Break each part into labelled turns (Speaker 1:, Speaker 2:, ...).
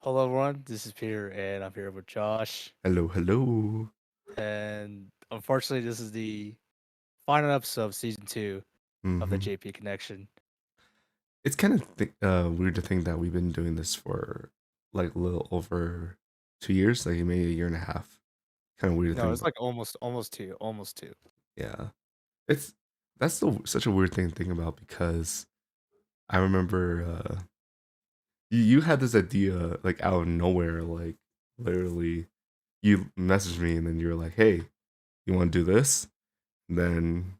Speaker 1: Hello, everyone. This is Peter, and I'm here with Josh.
Speaker 2: Hello, hello.
Speaker 1: And unfortunately, this is the final episode of season two of the
Speaker 2: hmm
Speaker 1: JP Connection.
Speaker 2: It's kind of weird to think that we've been doing this for like a little over 2 years, like maybe a year and a half. Kind of weird to
Speaker 1: No,
Speaker 2: think
Speaker 1: it's
Speaker 2: about.
Speaker 1: like almost two, almost two.
Speaker 2: Yeah, it's that's still such a weird thing to think about because I remember you had this idea like out of nowhere, like literally you messaged me and then you were like, "Hey, you want to do this?" And then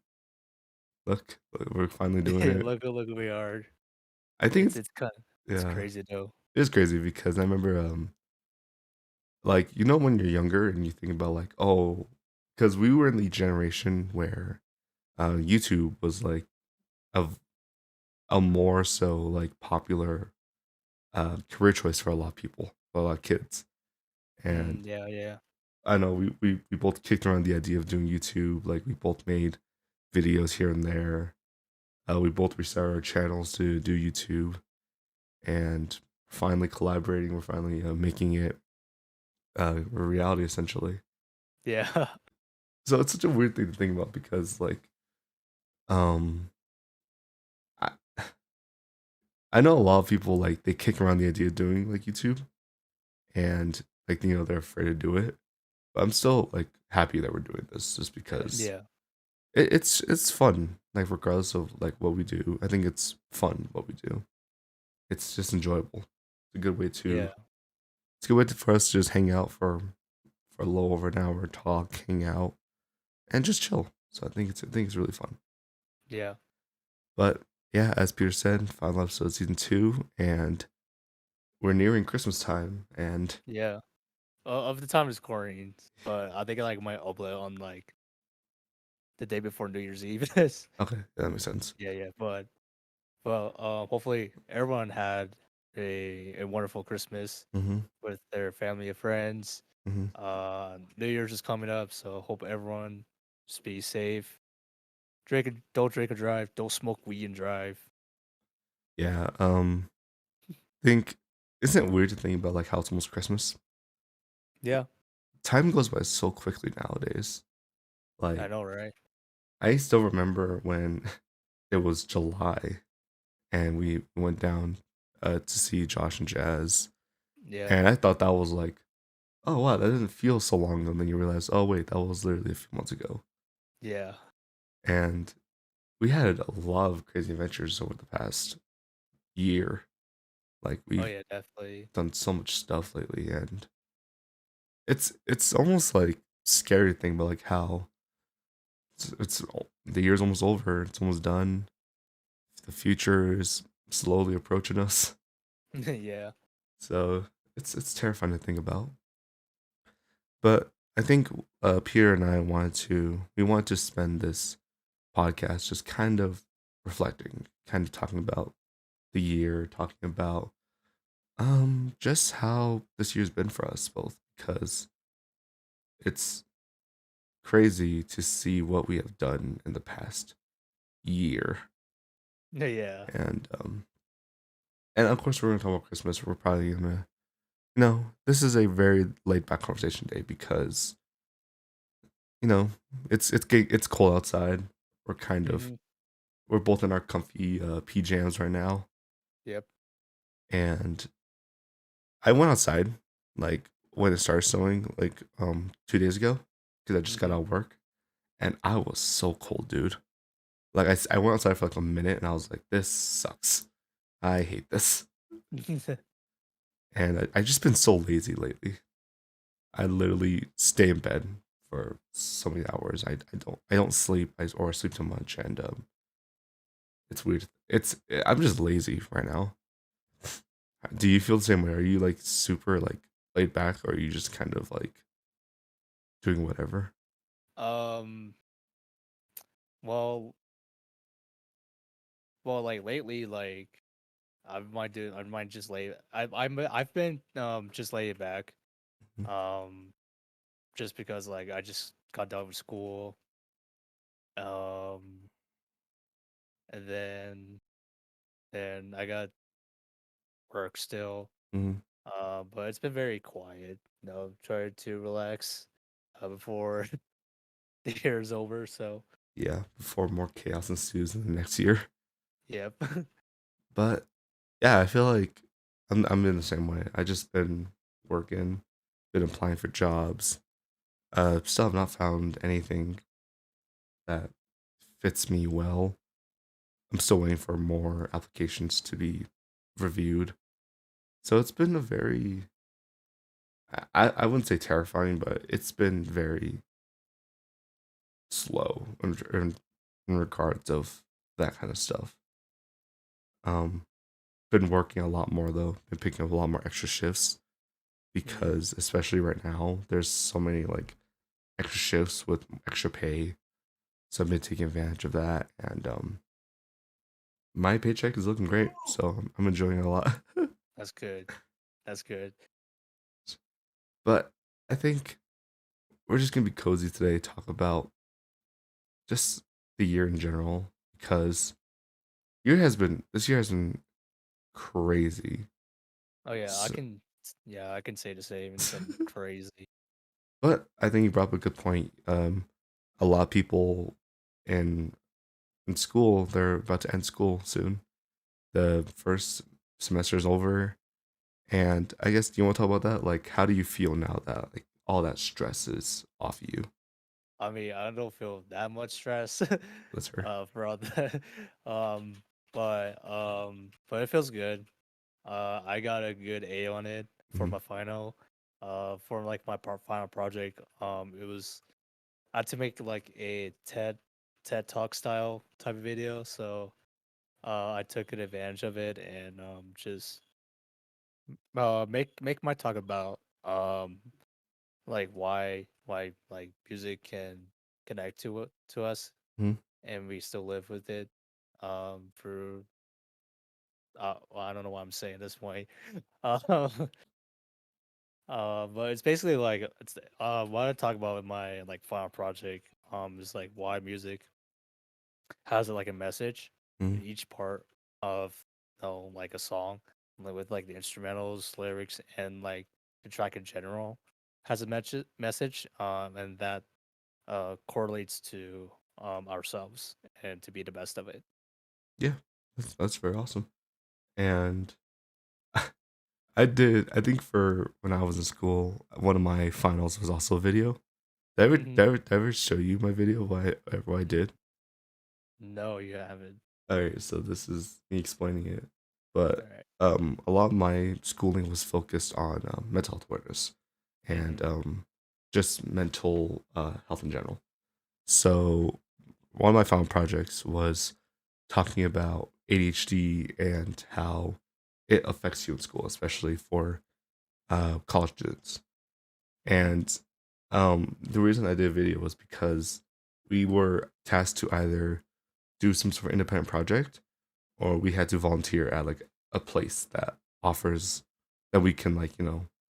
Speaker 2: look, we're finally doing it.
Speaker 1: Look, we are.
Speaker 2: I think
Speaker 1: It's
Speaker 2: it's
Speaker 1: it's kind it's
Speaker 2: yeah,
Speaker 1: crazy though.
Speaker 2: it's crazy because I remember like, when you're younger and you think about like, oh, because we were in the generation where YouTube was like a a more so like popular career choice for a lot of people, for a lot of kids. And
Speaker 1: Yeah, yeah,
Speaker 2: I know we both kicked around the idea of doing YouTube. Like we both made videos here and there. We both restarted our channels to do YouTube, and finally collaborating. We're finally making it a reality essentially.
Speaker 1: yeah,
Speaker 2: So it's such a weird thing to think about because um I, I know a lot of people like they kick around the idea of doing like YouTube and like they're afraid to do it. But I'm still like happy that we're doing this just because
Speaker 1: yeah,
Speaker 2: it's fun. Like regardless of like what we do, I think it's fun what we do. It's just enjoyable. It's a good way
Speaker 1: yeah,
Speaker 2: to it's a good way for us to just hang out for a little over an hour, talk, hang out, and just chill. So I think it's really fun.
Speaker 1: yeah,
Speaker 2: But yeah, as Peter said, final episode of season 2, and we're nearing Christmas time, and
Speaker 1: yeah. Of the time is quarantine, but I think I like might upload on like the day before New Year's Eve.
Speaker 2: okay, that makes sense.
Speaker 1: Yeah, yeah, but well, hopefully everyone had a wonderful Christmas
Speaker 2: Mm-hmm.
Speaker 1: with their family and friends.
Speaker 2: Mm-hmm.
Speaker 1: New Year's is coming up, so hope everyone just be safe. Don't drink and drive. Don't smoke weed and drive.
Speaker 2: Yeah. Think isn't it weird to think about like how it's almost Christmas?
Speaker 1: Yeah,
Speaker 2: Time goes by so quickly nowadays.
Speaker 1: I
Speaker 2: Like
Speaker 1: know, right?
Speaker 2: I still remember when it was July and we went down to see Josh and Jazz,
Speaker 1: Yeah,
Speaker 2: and I thought that was like, oh wow, that didn't feel so long ago. And then you realize, oh wait, that was literally a few months ago.
Speaker 1: yeah.
Speaker 2: And we had a lot of crazy adventures over the past year. Like
Speaker 1: Oh
Speaker 2: we've
Speaker 1: yeah, definitely.
Speaker 2: done so much stuff lately, and it's almost like scary to think about like how the year's almost over, it's almost done. The future is slowly approaching us,
Speaker 1: Yeah,
Speaker 2: so it's terrifying to think about. But I think Peter and I wanted to spend this podcast just kind of reflecting, kind of talking about the year, talking about just how this year's been for us both, because it's crazy to see what we have done in the past year.
Speaker 1: yeah,
Speaker 2: And of course we're gonna talk about Christmas. We're probably gonna no, this is a very laid back conversation day because, you know, it's cold outside. We're kind of
Speaker 1: hmm
Speaker 2: we're both in our comfy PJs right now.
Speaker 1: yep.
Speaker 2: And I went outside like when it started snowing like 2 days ago because I just got
Speaker 1: hmm
Speaker 2: out of work and I was so cold, dude. Like I went outside for like a minute and I was like, this sucks. I hate this. And I just been so lazy lately. I literally stay in bed for so many hours. I don't sleep or sleep too much, and it's weird. I'm just lazy right now. Do you feel the same way? Are you like super like laid back, or are you just kind of like doing whatever?
Speaker 1: um. Well, like lately, like I might just lay. I've been just laying back.
Speaker 2: Mhm.
Speaker 1: Um, just because like I just got done with school. Um, and then I got work still.
Speaker 2: Mhm.
Speaker 1: But it's been very quiet. Try to relax before the year is over. So,
Speaker 2: Yeah, before more chaos ensues in the next year.
Speaker 1: yep.
Speaker 2: But yeah, I feel like I'm in the same way. I just been working, been applying for jobs. Still have not found anything that fits me well. I'm still waiting for more applications to be reviewed. So it's been a very I wouldn't say terrifying, but it's been very slow in regards of that kind of stuff. Um, been working a lot more though, been picking up a lot more extra shifts
Speaker 1: Mhm.
Speaker 2: because especially right now, there's so many like extra shifts with extra pay. So I've been taking advantage of that, and my paycheck is looking great. So I'm enjoying it a lot.
Speaker 1: That's good. That's good.
Speaker 2: But I think we're just gonna be cozy today, talk about just the year in general because this year has been crazy.
Speaker 1: Oh yeah, I
Speaker 2: So,
Speaker 1: can. Yeah, I can say the same. It's been crazy.
Speaker 2: but I think you brought up a good point. A lot of people in in school, they're about to end school soon. The first semester is over, and I guess do you want to talk about that? Like, how do you feel now that like all that stress is off you?
Speaker 1: I mean, I don't feel that much stress
Speaker 2: That's her.
Speaker 1: for all that. Um, but it feels good. I got a good A on it for
Speaker 2: Mm-hmm.
Speaker 1: my final. For like my final project. It was I had to make like a TED Talk style type of video, so I took an advantage of it and just make my talk about like why like music can connect to us
Speaker 2: Mm-hmm.
Speaker 1: and we still live with it through well, I don't know why I'm saying this point. uh, but it's basically like it's what I talk about in my like final project is like why music has like a message
Speaker 2: Mm-hmm.
Speaker 1: in each part of like a song, like with like the instrumentals, lyrics, and like the track in general has a message, and that correlates to ourselves and to be the best of it.
Speaker 2: Yeah, that's very awesome. And I did. I think for when I was in school, one of my finals was also a video.
Speaker 1: Hmm.
Speaker 2: Did I ever show you my video? What I did?
Speaker 1: No, you haven't.
Speaker 2: All right, so this is me explaining it.
Speaker 1: All
Speaker 2: But
Speaker 1: right.
Speaker 2: a lot of my schooling was focused on mental health awareness and
Speaker 1: Mm-hmm.
Speaker 2: just mental health in general. So one of my final projects was talking about ADHD and how it affects you in school, especially for college students.
Speaker 1: Mm-hmm.
Speaker 2: And the reason I did a video was because we were tasked to either do some sort of independent project or we had to volunteer at like a place that offers that we can like,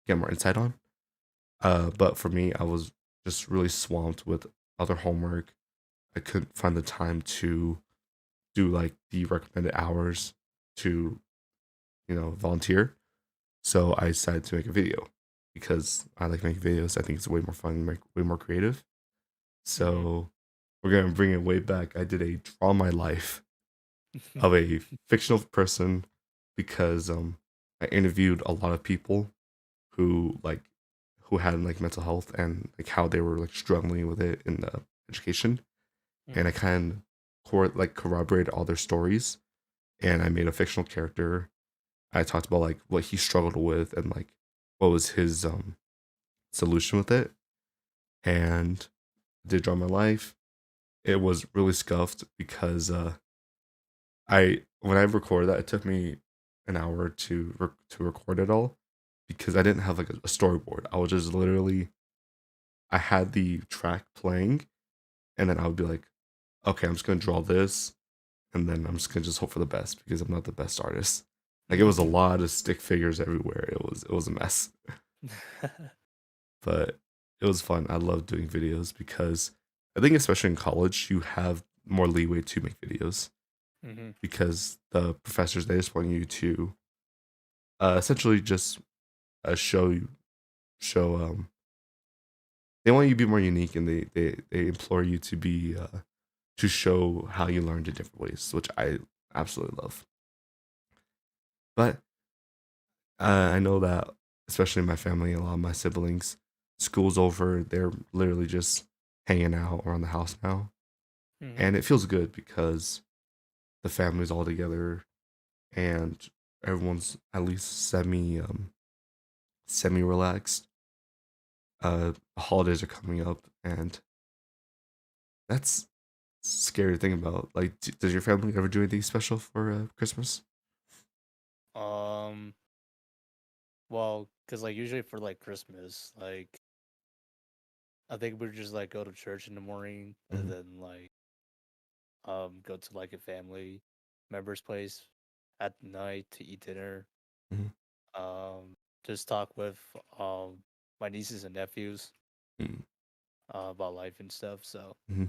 Speaker 2: get more insight on. But for me, I was just really swamped with other homework. I couldn't find the time to do like the recommended hours to, volunteer. So I decided to make a video because I like making videos. I think it's way more fun, way more creative. So we're gonna bring it way back. I did a draw my life of a fictional person because I interviewed a lot of people who like who had like mental health and like how they were like struggling with it in the education, and I
Speaker 1: Mm-hmm.
Speaker 2: kind of corroborated all their stories, and I made a fictional character. I talked about like what he struggled with and like what was his solution with it, and did draw my life. It was really scuffed because I when I recorded that, it took me an hour to record it all because I didn't have like a storyboard. I was just literally I had the track playing, and then I would be like, okay, I'm just gonna draw this, and then I'm just gonna just hope for the best because I'm not the best artist. Like it was a
Speaker 1: Mm-hmm.
Speaker 2: lot of stick figures everywhere. It was a mess, but it was fun. I love doing videos because I think especially in college you have more leeway to make videos
Speaker 1: Mm-hmm.
Speaker 2: because the professors they just want you to essentially just show you show they want you to be more unique, and they implore you to show how you learned in different ways, which I absolutely love. But I know that, especially in my family, a lot of my siblings, school's over, they're literally just hanging out around the house now,
Speaker 1: Hmm.
Speaker 2: and it feels good because the family's all together and everyone's at least semi relaxed. Holidays are coming up, and that's scary to think about. Like, does your family ever do anything special for Christmas?
Speaker 1: Um, well, cause like usually for like Christmas, like I think we just like go to church in the morning and
Speaker 2: Mm-hmm.
Speaker 1: then like go to like a family member's place at night to eat dinner.
Speaker 2: Mm-hmm.
Speaker 1: Just talk with my nieces and nephews
Speaker 2: Mm-hmm.
Speaker 1: about life and stuff. So.
Speaker 2: Mm-hmm.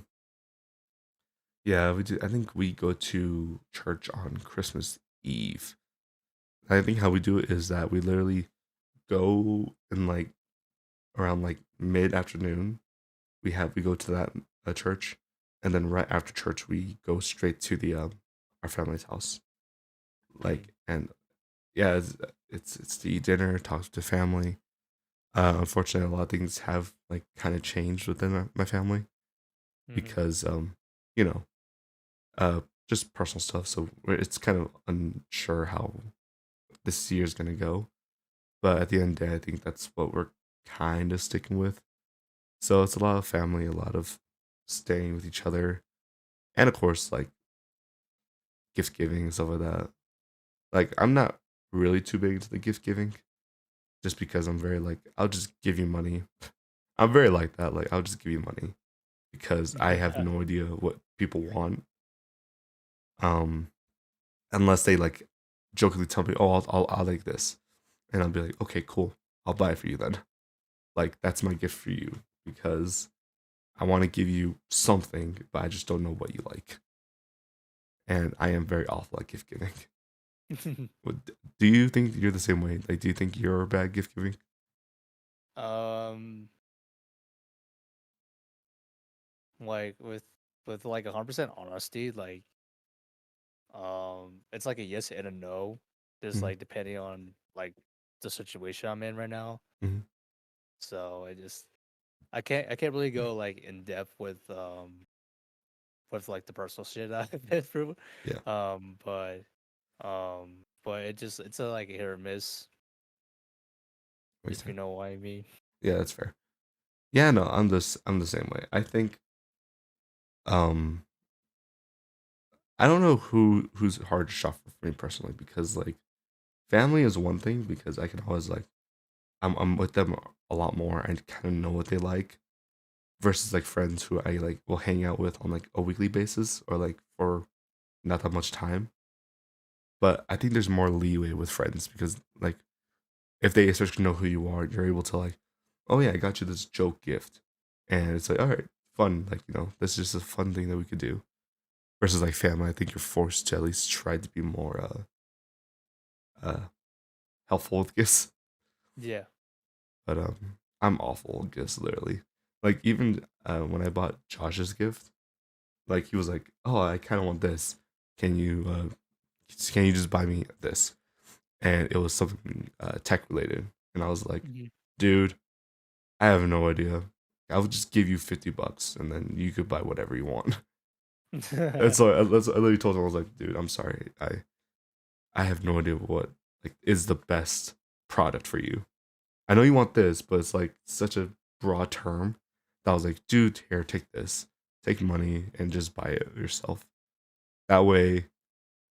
Speaker 2: Yeah, we do. I think we go to church on Christmas Eve. I think how we do it is that we literally go in like around like mid afternoon. We go to that church, and then right after church we go straight to the our family's house.
Speaker 1: Mm.
Speaker 2: Like, and yeah, it's to eat dinner, talk to family. Unfortunately, a lot of things have like kind of changed within my family
Speaker 1: Hmm.
Speaker 2: because you know, uh, just personal stuff. So it's kind of unsure how this year's gonna go. But at the end of the day, I think that's what we're kind of sticking with. So it's a lot of family, a lot of staying with each other, and of course, like gift giving and stuff like that. Like, I'm not really too big into the gift giving, just because I'm very like, I'll just give you money. I'm very like that. Like, I'll just give you money because I have
Speaker 1: Yeah.
Speaker 2: no idea what people want. Um, unless they like jokingly tell me, "Oh, I'll like this," and I'll be like, "Okay, cool, I'll buy it for you then." Like, that's my gift for you because I want to give you something, but I just don't know what you like, and I am very awful at gift giving. Do you think you're the same way? Like, do you think you're bad at gift giving?
Speaker 1: um, like with like 100% honesty, like it's like a yes and a no, just
Speaker 2: Mm-hmm.
Speaker 1: like depending on like the situation I'm in right now.
Speaker 2: Mm-hmm.
Speaker 1: So I can't really go like in depth with like the personal shit I've been through.
Speaker 2: Yeah,
Speaker 1: But it's a like hit or miss,
Speaker 2: makes
Speaker 1: if you
Speaker 2: sense.
Speaker 1: know what I mean.
Speaker 2: Yeah, that's fair. Yeah, no, I'm the same way. I think um I don't know who's hard to shop for me personally because like family is one thing because I can always like I'm with them a lot more. I kind of know what they like versus like friends who I like will hang out with on like a weekly basis or like for not that much time. But I think there's more leeway with friends because like if they especially know who you are, you're able to like, oh yeah, I got you this joke gift, and it's like all right, fun. Like this is just a fun thing that we could do. Versus like family, I think you're forced to at least try to be more uh helpful with gifts.
Speaker 1: Yeah.
Speaker 2: But I'm awful with gifts literally. Like even when I bought Josh's gift, like he was like, "Oh, I kind of want this. Can you can you just buy me this?" And it was something tech related, and I was like,
Speaker 1: Mhm.
Speaker 2: "Dude, I have no idea. I'll just give you $50, and then you could buy whatever you want." And so I literally told him, I was like, "Dude, I'm sorry. I have no idea what like is the best product for you. I know you want this, but it's like such a broad term that I was like, dude, here, take this, take money, and just buy it yourself. That way,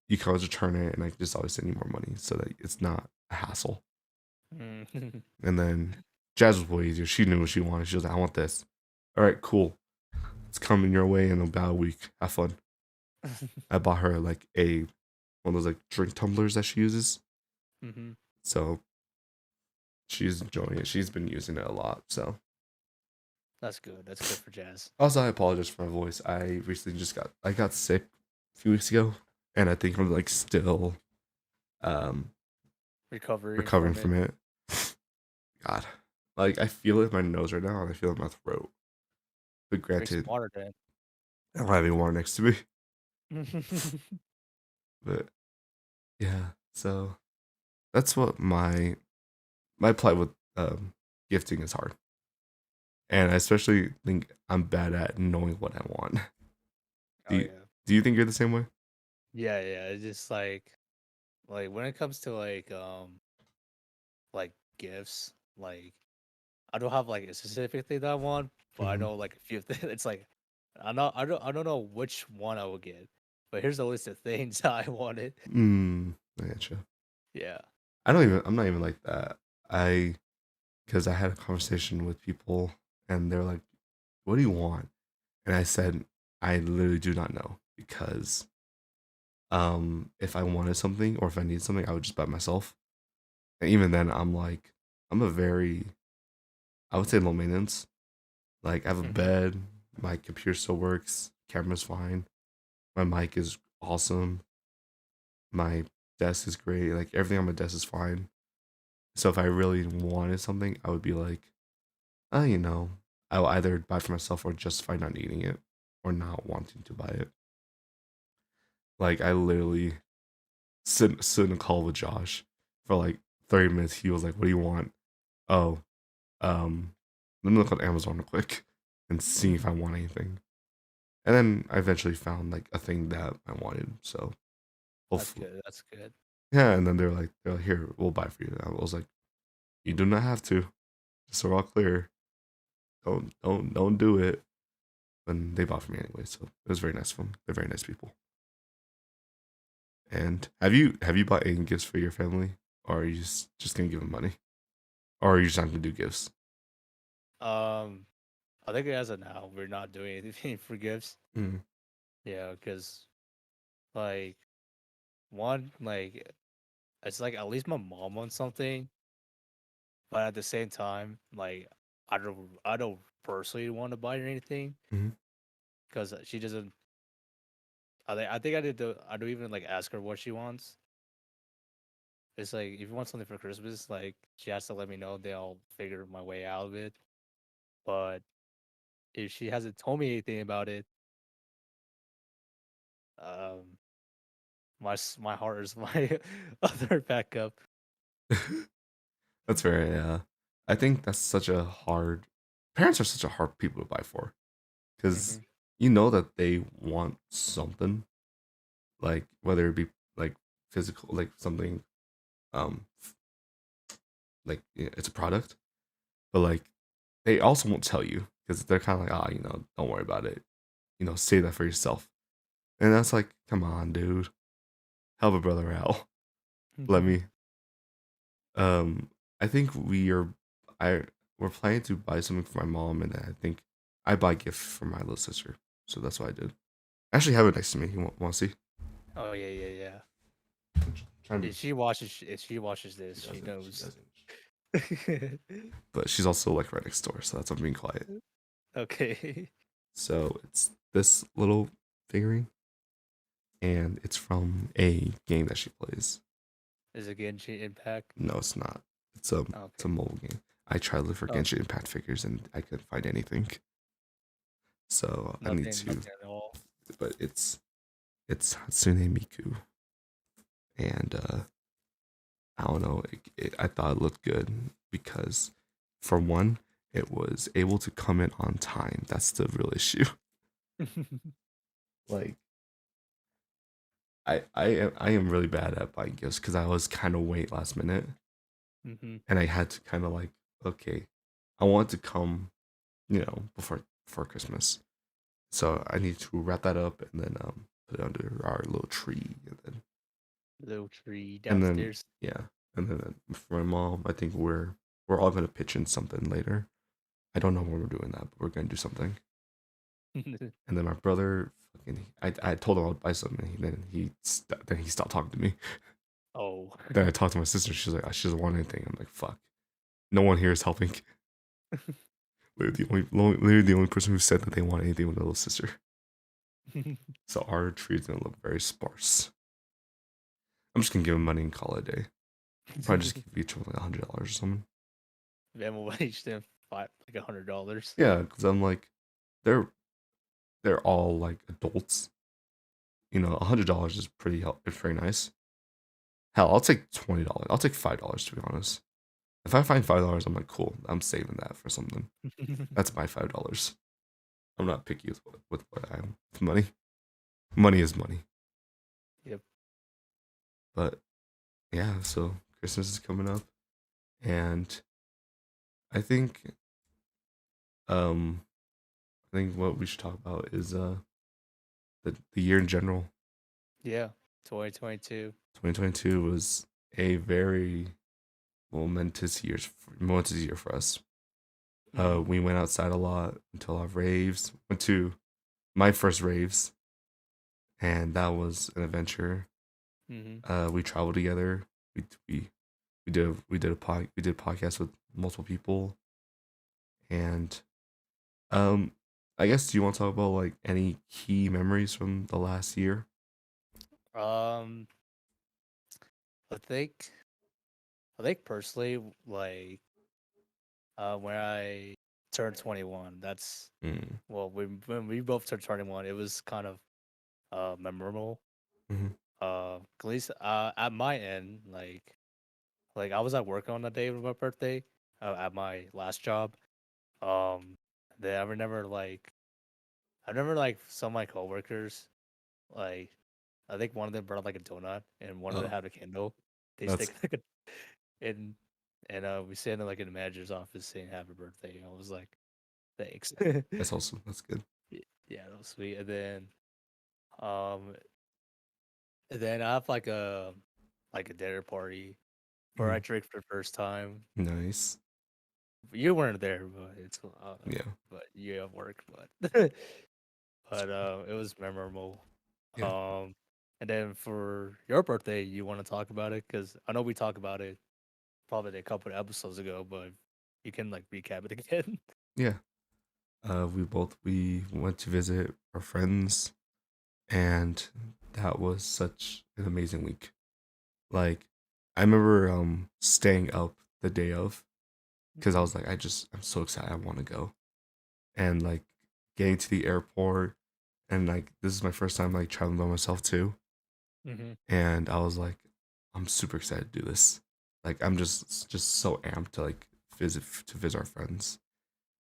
Speaker 2: you can always return it, and I can just always send you more money, so that it's not a hassle."
Speaker 1: Mm.
Speaker 2: And then Jazz was way easier. She knew what she wanted. She was like, "I want this." All right, cool. It's coming your way in about a week. Have fun. I bought her like a one of those like drink tumblers that she uses,
Speaker 1: Mhm.
Speaker 2: so she's enjoying it. She's been using it a lot. So
Speaker 1: That's good. That's good for jazz.
Speaker 2: also, I apologize for my voice. I recently just got sick a few weeks ago, and I think I'm like still um
Speaker 1: Recovering
Speaker 2: recovering
Speaker 1: from it.
Speaker 2: from it. God, like I feel it in my nose right now, and I feel it in my throat. But
Speaker 1: Drink some
Speaker 2: granted,
Speaker 1: water then.
Speaker 2: I don't have any water next to me.
Speaker 1: Mhm.
Speaker 2: But yeah, so that's what my plight with gifting is hard, and I especially think I'm bad at knowing what I want. Do
Speaker 1: Oh
Speaker 2: you
Speaker 1: yeah.
Speaker 2: do you think you're the same way?
Speaker 1: Yeah, yeah. It's just like when it comes to like gifts, like I don't have like a specific thing that I want, but I
Speaker 2: Mm-hmm.
Speaker 1: know like a few things. It's like I don't know which one I will get, but here's a list of things I wanted.
Speaker 2: I getcha.
Speaker 1: Yeah.
Speaker 2: I'm not even like that. I because I had a conversation with people and they're like, "What do you want?" And I said, "I literally do not know because if I wanted something or if I need something, I would just buy it myself." And even then, I'm like, I'm a very, I would say low maintenance. Like I have a
Speaker 1: Hmm.
Speaker 2: bed, my computer still works, camera's fine, my mic is awesome, my desk is great, like everything on my desk is fine. So if I really wanted something, I would be like, you know, I'll either buy for myself or justify not needing it or not wanting to buy it. Like I literally sit in a call with Josh for like 30 minutes. He was like, "What do you want?" Oh, um, let me look on Amazon real quick and see if I want anything. And then I eventually found like a thing that I wanted. So
Speaker 1: That's
Speaker 2: hopefully,
Speaker 1: good. That's good.
Speaker 2: yeah. And then they're like, "Here, we'll buy for you." And I was like, "You do not have to. Just so we're all clear. Don't do it." And they bought for me anyway, so it was very nice of them. They're very nice people. And have you bought any gifts for your family, or are you just gonna give them money, or are you just not gonna do gifts?
Speaker 1: Um, I think as of now, we're not doing anything for gifts.
Speaker 2: Mm,
Speaker 1: Yeah, because like one, like it's like at least my mom wants something, but at the same time, like I don't personally want to buy her anything
Speaker 2: mm,
Speaker 1: because she doesn't. I think I don't even like ask her what she wants. It's like if you want something for Christmas, like she has to let me know. Then I'll figure my way out of it. But if she hasn't told me anything about it, um, my heart is my other backup.
Speaker 2: that's very. I think that's such a hard. Parents are such a hard people to buy for because
Speaker 1: Hmm.
Speaker 2: you know that they want something, like whether it be like physical, like something, um, like it's a product, but like they also won't tell you because they're kind of like, ah, don't worry about it. Say that for yourself. And that's like, come on, dude, help a brother out. Let me. Um, I think I we're planning to buy something for my mom, and I think I buy a gift for my little sister. So that's what I did. I actually have it next to me. You want to see?
Speaker 1: Oh yeah, yeah, yeah.
Speaker 2: Trying to be.
Speaker 1: If she watches
Speaker 2: She
Speaker 1: this, she
Speaker 2: doesn't. She
Speaker 1: knows.
Speaker 2: doesn't. But she's also like right next door, so that's why I'm being quiet.
Speaker 1: Okay.
Speaker 2: So it's this little figurine, and it's from a game that she plays.
Speaker 1: Is it Genshin Impact?
Speaker 2: No, it's not. It's a
Speaker 1: Okay.
Speaker 2: mobile game. I tried to look for
Speaker 1: Oh,
Speaker 2: Genshin Impact figures, and I couldn't find anything. So I need
Speaker 1: nothing,
Speaker 2: to,
Speaker 1: nothing at all.
Speaker 2: but it's Hatsune Miku, and I don't know. I thought it looked good because, for one, it was able to come in on time. That's the real issue. Like I am really bad at buying gifts because I was kind of wait last minute,
Speaker 1: Hmm.
Speaker 2: and I had to kind of like, okay, I want to come, before Christmas, so I need to wrap that up and then put it under our little tree,
Speaker 1: Little tree
Speaker 2: and then
Speaker 1: downstairs.
Speaker 2: yeah, and then for my mom, I think we're all gonna pitch in something later. I don't know when we're doing that, but we're gonna do something. And then my brother, fucking, I told him I would buy something, and then he stopped talking to me.
Speaker 1: Oh.
Speaker 2: Then I talked to my sister. She's like, she doesn't want anything. I'm like, fuck. No one here is helping. Literally the only person who said that they want anything was my little sister. So our tree is gonna look very sparse. I'm just gonna give him money and call it a day. Probably just give each of them like $100 or something.
Speaker 1: minimum wage than five like $100.
Speaker 2: Yeah, because I'm like, they're they're all like adults. You know, $100 is it's pretty nice. Hell, I'll take $20. I'll take $5 to be honest. If I find $5, I'm like, cool. I'm saving that for something. That's my $5. I'm not picky with what I am. With money, money is money.
Speaker 1: Yep.
Speaker 2: But yeah, so Christmas is coming up, and I think um I think what we should talk about is the year in general.
Speaker 1: Yeah. 2022.
Speaker 2: 2022 was a very momentous year for us.
Speaker 1: Mm-hmm.
Speaker 2: We went outside a lot, went to a lot of raves. Went to my first raves, and that was an adventure.
Speaker 1: Mm-hmm.
Speaker 2: We traveled together. We we we did a podcast with multiple people, and um, I guess, do you want to talk about like any key memories from the last year?
Speaker 1: Um, I think I think personally, like when I turned 21, that's
Speaker 2: Mm,
Speaker 1: well, when we both turned 21, it was kind of memorable.
Speaker 2: mm-hmm.
Speaker 1: At least at my end, like I was at work on the day of my birthday, at my last job. Um, then I remember like some of my coworkers, like I think one of them brought like a donut and one of them
Speaker 2: Oh,
Speaker 1: had a candle. They
Speaker 2: that's
Speaker 1: stick like a in and we stand like in the manager's office saying happy birthday. I was like, thanks.
Speaker 2: that's awesome. That's good.
Speaker 1: Yeah, that was sweet. Um and then I have like a dinner party where I
Speaker 2: Mm,
Speaker 1: drink for the first time.
Speaker 2: nice.
Speaker 1: You weren't there, but it's
Speaker 2: Yeah.
Speaker 1: but you have work, but it was memorable.
Speaker 2: Yeah.
Speaker 1: Um, and then for your birthday, you want to talk about it because I know we talked about it probably a couple of episodes ago, but you can like recap it again.
Speaker 2: Yeah. We went to visit our friends, and that was such an amazing week. Like, I remember staying up the day of, because I
Speaker 1: Mhm,
Speaker 2: was like, I'm so excited. I want to go. And like getting to the airport, and like this is my first time like traveling by myself too.
Speaker 1: mhm,
Speaker 2: And I was like, I'm super excited to do this. Like, I'm just so amped to like visit our friends.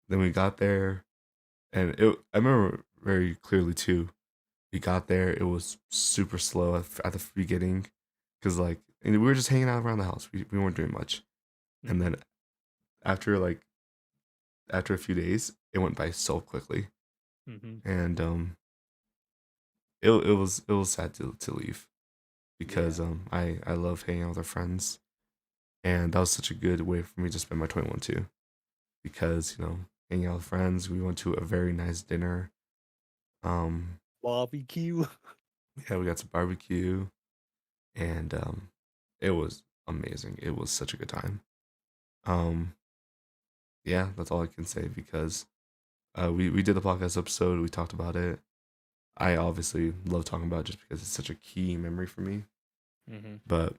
Speaker 2: Then we got there, and I remember very clearly too. We got there, it was super slow at the beginning, because like, and we were just hanging out around the house. We weren't doing much. And
Speaker 1: mhm,
Speaker 2: then after like after a few days, it went by so quickly.
Speaker 1: mhm.
Speaker 2: And it was sad to leave, because
Speaker 1: Yeah,
Speaker 2: I love hanging out with our friends, and that was such a good way for me to spend my 21 too, because hanging out with friends. We went to a very nice dinner. Um,
Speaker 1: barbecue.
Speaker 2: yeah, we got to barbecue, and it was amazing. It was such a good time. Um, yeah, that's all I can say, because we did the podcast episode. We talked about it. I obviously love talking about it just because it's such a key memory for me.
Speaker 1: Mhm.
Speaker 2: But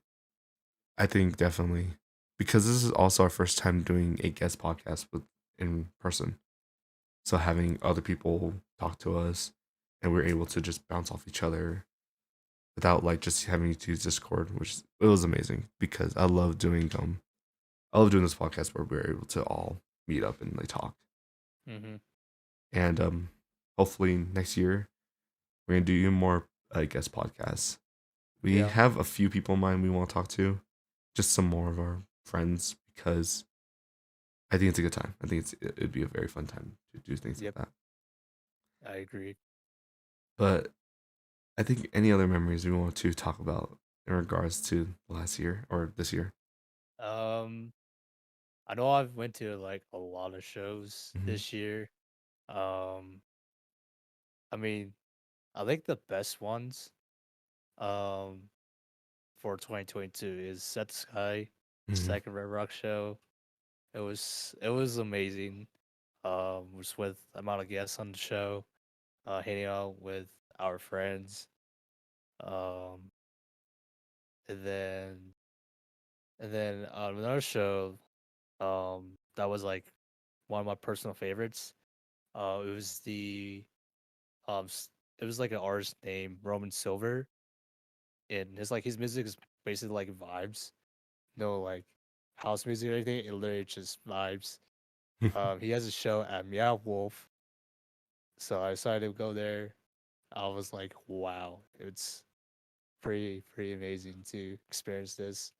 Speaker 2: I think definitely, because this is also our first time doing a guest podcast with in person. So having other people talk to us, and we're able to just bounce off each other without like just having to use Discord, which it was amazing, because I love doing this podcast where we're able to all meet up and like talk.
Speaker 1: Mhm.
Speaker 2: And hopefully next year we're gonna do even more guest podcasts. We
Speaker 1: Yeah.
Speaker 2: have a few people in mind we want to talk to, just some more of our friends, because I think it's a good time. I think it'd be a very fun time to do things like
Speaker 1: Yep.
Speaker 2: that.
Speaker 1: I agree.
Speaker 2: But I think any other memories we want to talk about in regards to last year or this year.
Speaker 1: Um, I know I've went to like a lot of shows
Speaker 2: Hmm.
Speaker 1: this year. Um, I mean, I think the best ones um for 2022 is Set Sky,
Speaker 2: Hmm.
Speaker 1: second Red Rock show. It was amazing. Was with amount of guests on the show, hanging out with our friends. Um, and then another show. that was like one of my personal favorites. It was the it was like an artist named Roman Silver, and his music is basically like vibes, no like house music or anything. It literally just vibes. He has a show at Meow Wolf, so I decided to go there. I was like, wow, it's pretty amazing to experience this.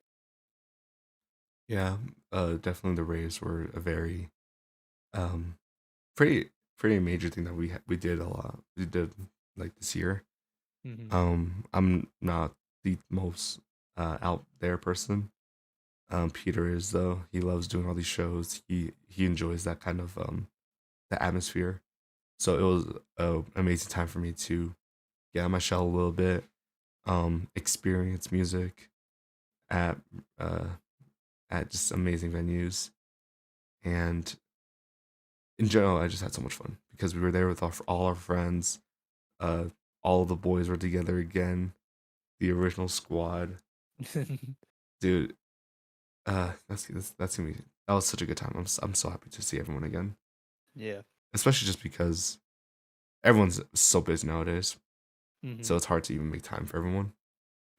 Speaker 2: Yeah, definitely the raves were a very um pretty pretty major thing that we did a lot. We did like this year.
Speaker 1: Hmm.
Speaker 2: I'm not the most out there person. Peter is though. He loves doing all these shows. He enjoys that kind of the atmosphere. So it was an amazing time for me to get out of my shell a little bit, experience music at uh at just amazing venues, and in general, I just had so much fun because we were there with all our friends. Uh, all of the boys were together again, the original squad, dude. That's gonna be that was such a good time. I'm so happy to see everyone again,
Speaker 1: Yeah.
Speaker 2: especially just because everyone's so busy nowadays,
Speaker 1: Hmm.
Speaker 2: so it's hard to even make time for everyone.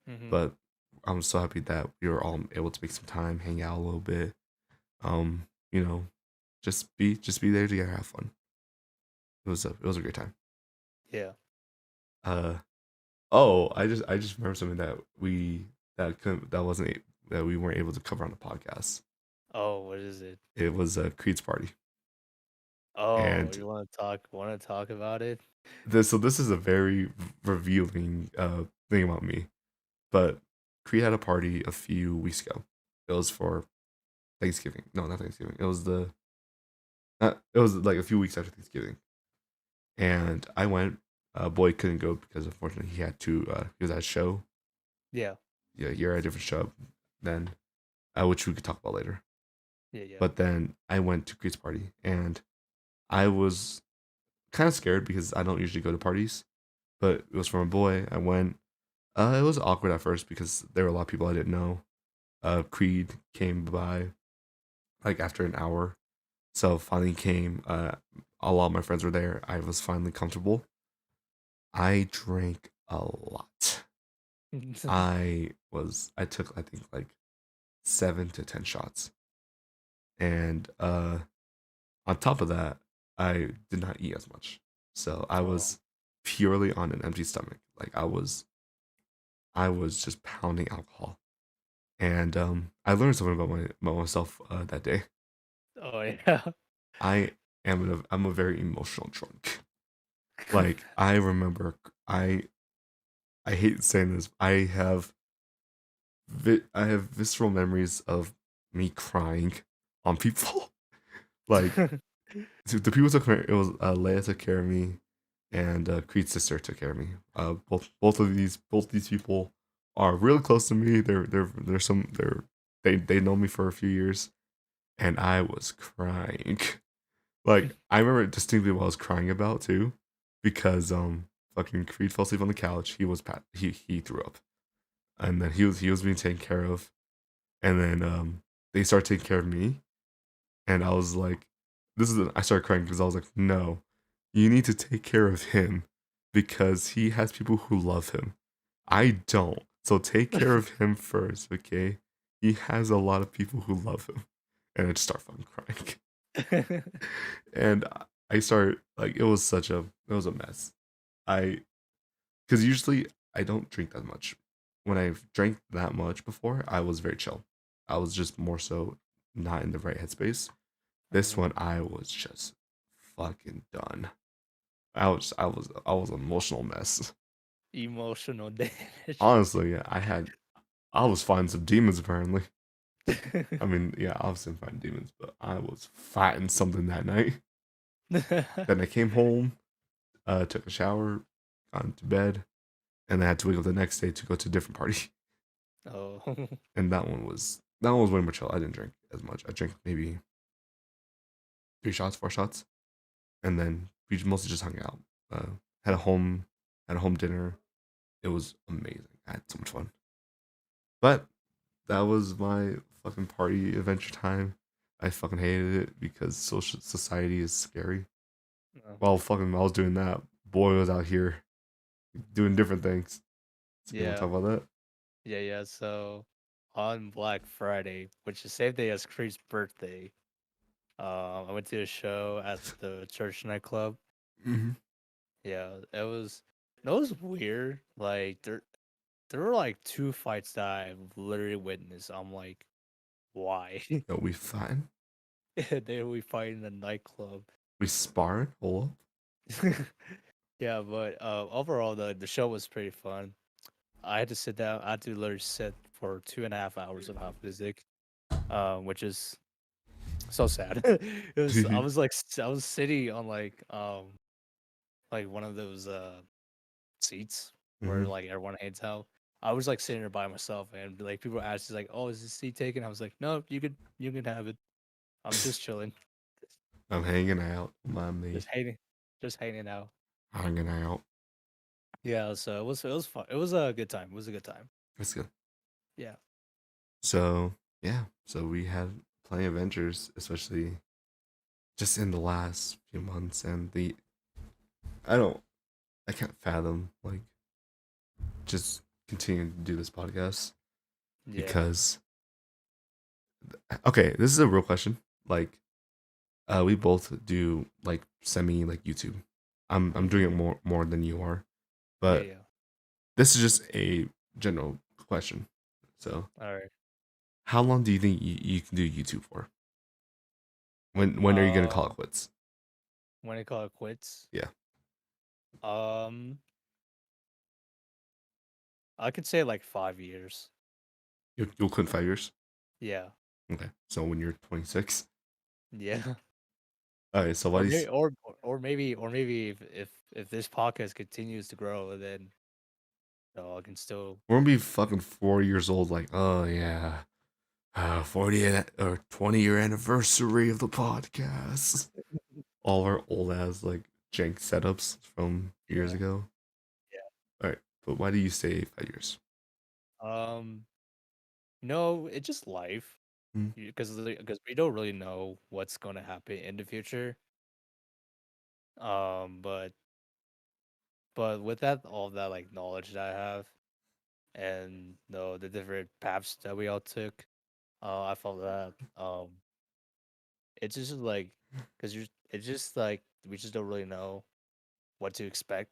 Speaker 1: Hmm.
Speaker 2: But I'm so happy that we were all able to make some time, hang out a little bit. You know, just be there together, have fun. It was a great time.
Speaker 1: Yeah.
Speaker 2: Uh, oh, I just remember something that wasn't that we weren't able to cover on the podcast.
Speaker 1: Oh, what is it?
Speaker 2: It was Creed's party,
Speaker 1: Oh,
Speaker 2: and
Speaker 1: you want to talk about it?
Speaker 2: this is a very revealing thing about me. But Creed had a party a few weeks ago. It was for Thanksgiving. No, not Thanksgiving. It was like a few weeks after Thanksgiving, and I went. Boy couldn't go because unfortunately he was at a show.
Speaker 1: Yeah.
Speaker 2: Yeah, you're at a different show then, which we could talk about later.
Speaker 1: Yeah, yeah.
Speaker 2: But then I went to Creed's party, and I was kind of scared because I don't usually go to parties. But it was from a boy. I went. It was awkward at first because there were a lot of people I didn't know. Creed came by like after an hour, so finally came. A lot of my friends were there. I was finally comfortable. I drank a lot. I took I think like 7 to 10 shots, and on top of that, I did not eat as much. So I
Speaker 1: Oh.
Speaker 2: was purely on an empty stomach. Like I was just pounding alcohol. And I learned something about myself that day.
Speaker 1: Oh yeah.
Speaker 2: I I'm a very emotional drunk. Like I remember I hate saying this. I have visceral memories of me crying on people. Like the people took care. It was Leia took care of me, and Creed's sister took care of me. Both these people are really close to me. They know me for a few years, and I was crying. Like I remember distinctly what I was crying about too, because fucking Creed fell asleep on the couch. He threw up, and then he was being taken care of, and then they started taking care of me, and I was like, I started crying because I was like, no, you need to take care of him because he has people who love him. I don't. So take care of him first, okay? He has a lot of people who love him. And I just start fucking crying. And I started like it was a mess. I because usually I don't drink that much. When I've drank that much before, I was very chill. I was just more so not in the right headspace. This
Speaker 1: Mhm.
Speaker 2: one I was just fucking done. I was an emotional mess.
Speaker 1: Emotional damage.
Speaker 2: Honestly, yeah, I was fighting some demons apparently. I mean, yeah, obviously I'm fighting demons, but I was fighting something that night. Then I came home, took a shower, got into bed, and I had to wake up the next day to go to a different party.
Speaker 1: Oh.
Speaker 2: And that one was way more chill. I didn't drink as much. I drank maybe 3 shots, 4 shots, and then we mostly just hung out. Uh, had a home had a home dinner. It was amazing. I had so much fun. But that was my fucking party adventure time. I fucking hated it because social society is scary.
Speaker 1: No.
Speaker 2: While fucking I was doing that, boy was out here doing different things. So you want to
Speaker 1: Yeah,
Speaker 2: talk about that?
Speaker 1: yeah. So on Black Friday, which is the same day as Creed's birthday, I went to a show at the church nightclub.
Speaker 2: Mm-hmm.
Speaker 1: Yeah, it was weird. Like there were like two fights that I've literally witnessed. I'm like, why?
Speaker 2: No, we fine.
Speaker 1: They we fight in the nightclub.
Speaker 2: We sparring. Hold
Speaker 1: Yeah, but overall the show was pretty fun. I had to sit down. I had to literally sit for 2.5 hours of house music, which is so sad. It
Speaker 2: up.
Speaker 1: was I was like I was sitting on like one of those seats where
Speaker 2: Mm-hmm.
Speaker 1: like everyone hangs out. I was like sitting there by myself, and like people asked, like, "Oh, is this seat taken?" I was like, "No, you can have it. I'm just chilling,
Speaker 2: I'm hanging out. Mind me,
Speaker 1: just hanging, just hanging out."
Speaker 2: hanging out.
Speaker 1: Yeah, so it was fun. It was a good time. It was a good time.
Speaker 2: That's good.
Speaker 1: Yeah,
Speaker 2: So yeah, so we had plenty of adventures, especially just in the last few months, and the I don't, I can't fathom like just continuing to do this podcast
Speaker 1: yeah,
Speaker 2: because okay, this is a real question. Like, we both do like semi like YouTube. I'm doing
Speaker 1: hmm
Speaker 2: it more than you are,
Speaker 1: yeah,
Speaker 2: but
Speaker 1: yeah.
Speaker 2: this is just a general question. So,
Speaker 1: All right.
Speaker 2: how long do you think you can do YouTube for? When are you gonna call it
Speaker 1: Um,
Speaker 2: quits?
Speaker 1: when I call it quits,
Speaker 2: Yeah,
Speaker 1: um, I could say like 5 years.
Speaker 2: you'll quit in 5 years.
Speaker 1: Yeah,
Speaker 2: Okay, so when you're 26.
Speaker 1: yeah.
Speaker 2: All right, so why do you?
Speaker 1: Or maybe if this podcast continues to grow, then I can still.
Speaker 2: We're gonna be fucking 4 years old. Like, oh yeah, 40 or 20-year anniversary of the podcast. All our old ass like jank setups from years
Speaker 1: Yeah,
Speaker 2: ago.
Speaker 1: yeah.
Speaker 2: All right, but why do you say 5 years?
Speaker 1: Um, no, it's just life.
Speaker 2: Mm-hmm.
Speaker 1: Because we don't really know what's gonna happen in the future. But with that all of that like knowledge that I have and the different paths that we all took, I felt that it's just like because you it's just like we just don't really know what to expect.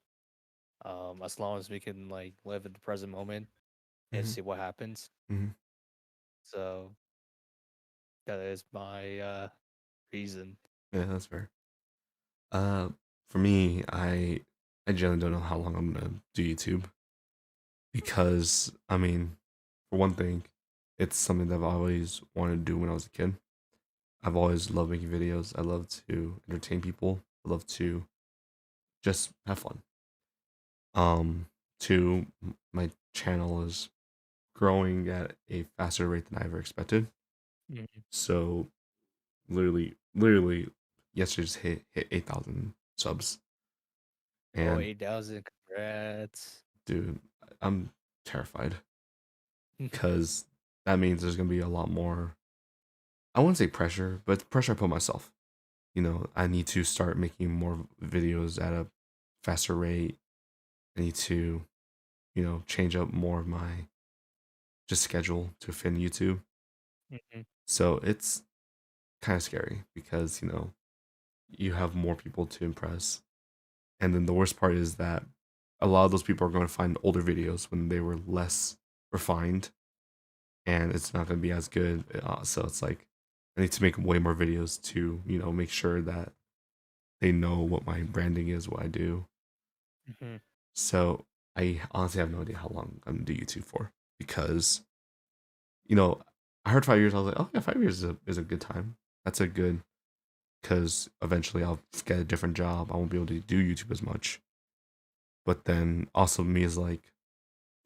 Speaker 1: As long as we can like live in the present moment and see what happens.
Speaker 2: Mm-hmm.
Speaker 1: So that is my reason.
Speaker 2: Yeah, that's fair. Uh, for me, I generally don't know how long I'm gonna do YouTube because I mean, for one thing, it's something that I've always wanted to do when I was a kid. I've always loved making videos. I love to entertain people. I love to just have fun. Two, my channel is growing at a faster rate than I ever expected.
Speaker 1: Mhm.
Speaker 2: So literally, yesterday just hit 8,000 subs,
Speaker 1: Oh,
Speaker 2: and
Speaker 1: 8,000! Congrats.
Speaker 2: dude, I'm terrified because that means there's gonna be a lot more. I wouldn't say pressure, but it's pressure I put myself. I need to start making more videos at a faster rate. I need to, change up more of my just schedule to fit in YouTube.
Speaker 1: Mhm.
Speaker 2: So it's kind of scary because, you have more people to impress. And then the worst part is that a lot of those people are going to find older videos when they were less refined and it's not going to be as good. So it's like I need to make way more videos to, make sure that they know what my branding is, what I do.
Speaker 1: Mhm.
Speaker 2: So I honestly have no idea how long I'm going to do YouTube for because, I heard 5 years. I was like, oh yeah, 5 years is a good time. That's a good because eventually I'll get a different job. I won't be able to do YouTube as much. But then also me is like,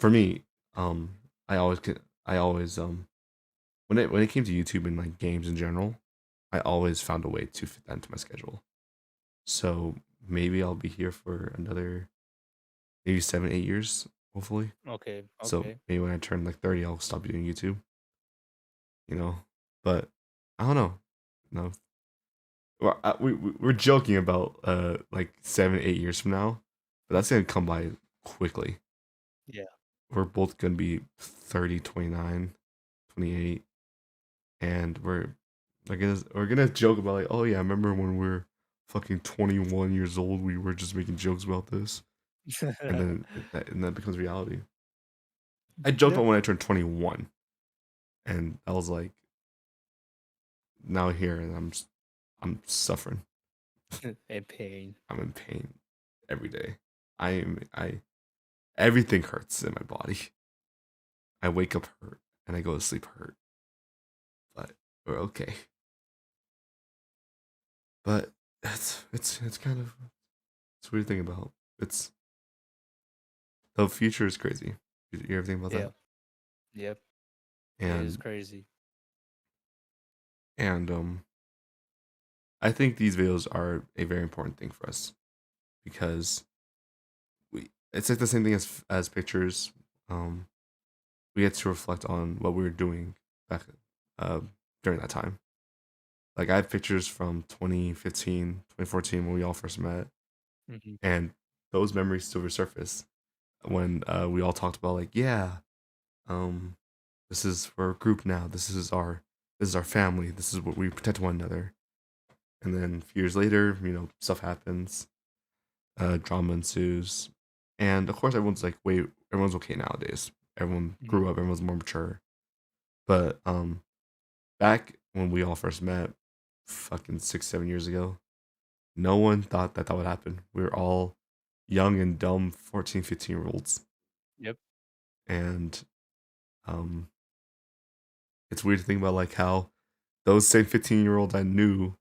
Speaker 2: for me, um, I always when it came to YouTube and like games in general, I always found a way to fit that into my schedule. So maybe I'll be here for another maybe 7 8 years, hopefully.
Speaker 1: Okay,
Speaker 2: So
Speaker 1: okay.
Speaker 2: maybe when I turn like 30, I'll stop doing YouTube. You know, but I don't know. No, we're joking about like 7 8 years from now, but that's gonna come by quickly.
Speaker 1: Yeah.
Speaker 2: We're both gonna be 30, 29, 28, and we're gonna joke about like, oh yeah, I remember when we are fucking 21 years old, we were just making jokes about this, and then that becomes reality. I joked
Speaker 1: Yep.
Speaker 2: about when I turned 21, and I was like, now here, and I'm suffering.
Speaker 1: And pain.
Speaker 2: I'm in pain every day. I everything hurts in my body. I wake up hurt and I go to sleep hurt, but we're okay. But it's kind of it's a weird thing about it's the future is crazy. You ever think about that?
Speaker 1: Yep. Yep. It is
Speaker 2: And
Speaker 1: crazy.
Speaker 2: and I think these videos are a very important thing for us because we it's like the same thing as pictures. Um, we get to reflect on what we were doing back uh during that time. Like I have pictures from 2015, 2014 when we all first met,
Speaker 1: Hmm.
Speaker 2: and those memories still resurface when we all talked about like, yeah, um, this is we're a group now. This is our family. This is what we protect one another. And then a few years later, stuff happens, drama ensues, and of course everyone's like, wait, everyone's okay nowadays. Everyone
Speaker 1: Hmm.
Speaker 2: grew up. Everyone's more mature. But back when we all first met, fucking 6 7 years ago, no one thought that would happen. We were all young and dumb 14, 15 year olds.
Speaker 1: Yep.
Speaker 2: And um, it's weird to think about like how those same 15-year-olds I knew